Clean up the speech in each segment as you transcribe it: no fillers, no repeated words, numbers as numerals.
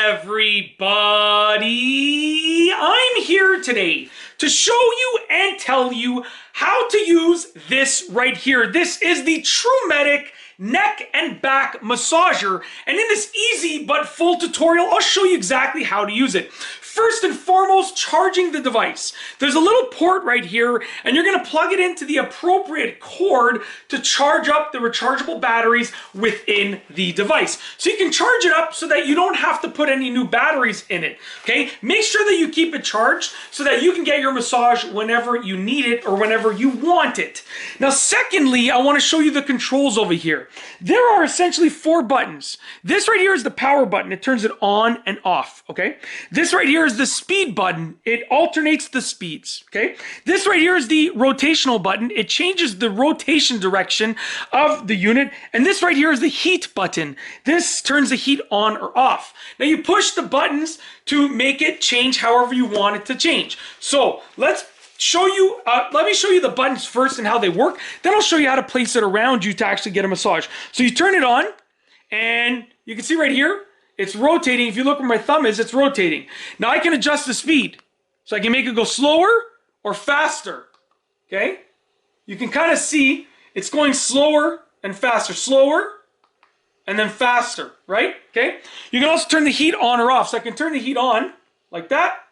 everybody, I'm here today to show you and tell you how to use this right here. This is the Trumedic neck and back massager, and in this easy but full tutorial I'll show you exactly how to use it. First and foremost, charging the device. There's a little port right here and you're going to plug it into the appropriate cord to charge up the rechargeable batteries within the device. So you can charge it up so that you don't have to put any new batteries in it. Okay, make sure that you keep it charged so that you can get your massage whenever you need it or whenever you want it. Now secondly, I want to show you the controls over here. There are essentially 4 buttons. This right here is the power button. It turns it on and off. Okay, this right here is the speed button. It alternates the speeds. Okay, this right here is the rotational button. It changes the rotation direction of the unit. And this right here is the heat button. This turns the heat on or off. Now you push the buttons to make it change however you want it to change. So let's show you, let me show you the buttons first and how they work. Then I'll show you how to place it around you to actually get a massage. So you turn it on and you can see right here, it's rotating. If you look where my thumb is, it's rotating. Now I can adjust the speed. So I can make it go slower or faster. Okay? You can kind of see it's going slower and faster. Slower and then faster, right? Okay? You can also turn the heat on or off. So I can turn the heat on like that.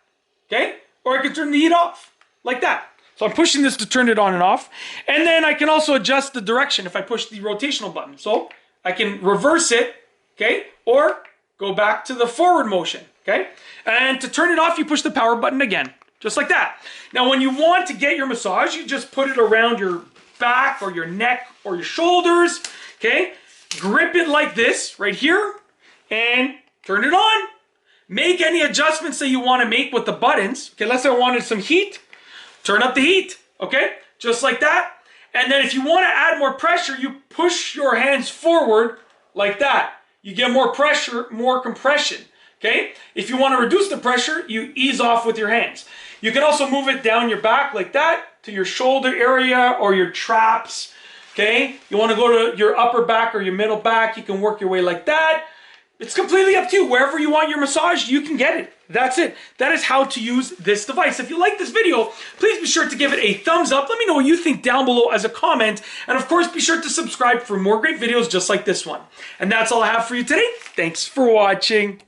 Okay? Or I can turn the heat off like that. So I'm pushing this to turn it on and off. And then I can also adjust the direction if I push the rotational button. So I can reverse it, okay? Or go back to the forward motion, okay? And to turn it off, you push the power button again, just like that. Now, when you want to get your massage, you just put it around your back or your neck or your shoulders, okay? Grip it like this right here and turn it on. Make any adjustments that you want to make with the buttons. Okay, let's say I wanted some heat. Turn up the heat, okay? Just like that. And then if you want to add more pressure, you push your hands forward like that. You get more pressure, more compression, okay? If you want to reduce the pressure, you ease off with your hands. You can also move it down your back like that to your shoulder area or your traps, okay? You want to go to your upper back or your middle back, you can work your way like that. It's completely up to you. Wherever you want your massage, you can get it. That's it. That is how to use this device. If you like this video, please be sure to give it a thumbs up. Let me know what you think down below as a comment. And of course, be sure to subscribe for more great videos just like this one. And that's all I have for you today. Thanks for watching.